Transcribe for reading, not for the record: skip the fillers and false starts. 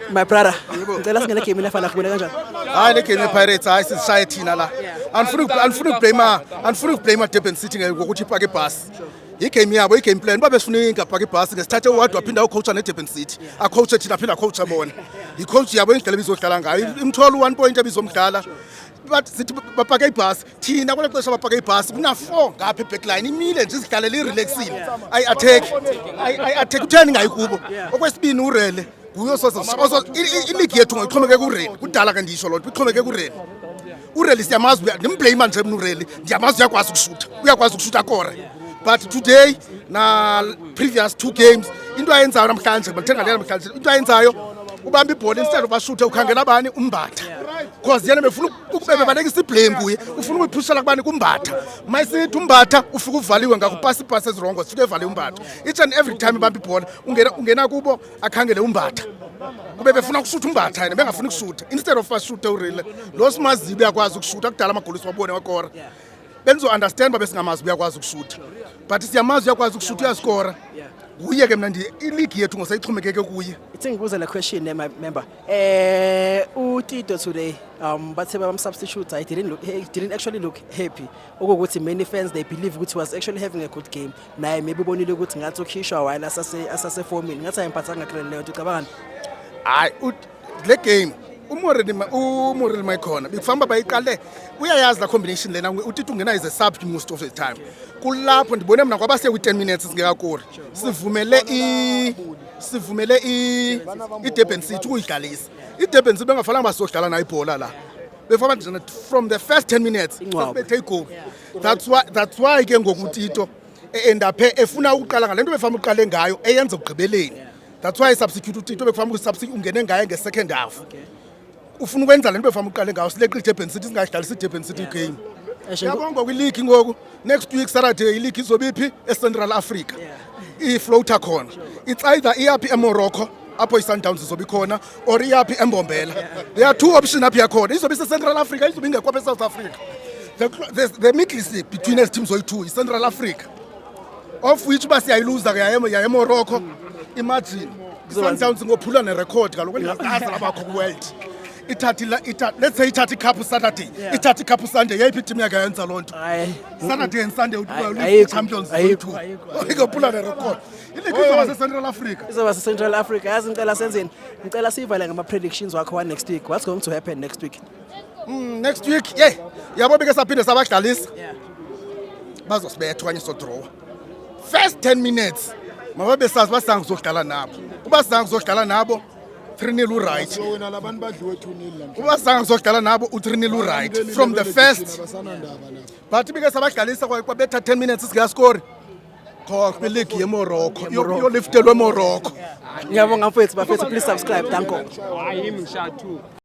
My brother, ngicela singene game efana kubona kanjani? Hayi le game yePirates hayi sisishaye thina la. Anifuna ukublame Durban City ngokuthi ipaka ibhasi. Igame yabo igame plan babe sifuna ingapaka ibhasi ngesithathe uward waphinda ucoacha neDurban City. Acoach thina aphinda coach bona. Icoach yabo indlela bizodlala ngayo. Imtholo 1 point ebizomdlala. But sithi bapaka ibhasi thina kule xesha bapaka ibhasi kuna 4 ngapha ebackline imile nje isidlalela irelaxile. Ay attack utheni ngayi kubo. Okwesibini urele kuyo sozo iligi yethu ngoixhomeke kuReli kudala ke ndisho lonto ixhomeke kuReli uReli siyamazi ndimblame nje uReli ndiyamazi uyakwazi ukushuta kore but today na previous 2 games into ayenzayo namhlanje bathenga le namhlanje into ayenzayo ubamba ibhola instead obashuthe ukhangela abani umbatha because yena befuna ukubebe balekisa iblame kuye ufuna ukuphushela kubani kumbatha mayisithi umbatha ufika uvaliwe ngakupasa ipasi ezirongo sifike evale umbatha each and every time ibamba ibhola ungena kubo akhangele umbatha kube befuna ukushutha umbatha yena bengafuni ukushutha instead of ashuthe uReli lo simazibe yakwazi ukushutha kudala amagolisi wabone wakora benzo understand babe singamazi uyakwazi ukushutha but siyamazi uyakwazi ukushutha uyaskora kuye ke mina iligi yethu ngosayixhomekeke kuye. Ithi ngibuza le question my member. uTito today bathe bam substitute he didn't actually look happy. Ukuthi many fans they believe ukuthi was actually having a good game. Naye maybe bonile ukuthi ngathi ukhishwa while asase forming. Ngathi ayemphathanga kule leyo nto cabangani. Hayi le game uMorel mayikhona bikufamba bayiqale uyayazi la combination lena uTito ungena is a sub most of the time kulapho ndibone mina kwaba se 10 minutes singekakori sivumele iDurban City uyidlalisa iDurban City bengafalanga basodlala nayo ibhola la before nje from the first 10 minutes bethe goal that's why ke ngokuTito end up efuna ukuqala ngalento befamba uqale ngayo eyenza ugqibeleni that's why substitute uTito bekufamba ukusubstitute ungene ngaye nge-second half ufuna ukwenza lento befamba uqale ngayo sileqile iDurban City singadlalisa iDurban City game yabonga kwileague ngoku next week Saturday ileague izobiphi eCentral Africa ifloater khona it's either iyapi eMorocco apho iSundowns izobe khona or iyapi eMbombela there are 2 options apha yakhona izobe eCentral Africa izobe ingekho eSouth Africa the middle is between as teams oyi2 iCentral Africa of which basiyayiluza ke yaye Morocco imagine iSundowns ngophula nerecord kaloku engazazi labakho kuworld let's say ithathi cup Saturday ithathi cup Sunday yayiphi team yakhe yenza lonto Saturday and Sunday champions ngophula nerecord iligi izoba Central Africa izoba Central Africa yazi ngicela senzeni ngicela sivale ngama predictions wakho next week what's going to happen next week next week yabo beke saphinde sabadlalisa bazosibetha kanye so draw first 10 minutes mababe sazi basanga uzodlala nabo ubasanga uzodlala nabo 3-0 right ubasanga uzodlala nabo u3-0 right from the first but beke sabadlalisa kwabetha 10 minutes singascore khona league yeMorocco yo liftelwe eMorocco ngiyabonga mfethu bafethu please subscribe danko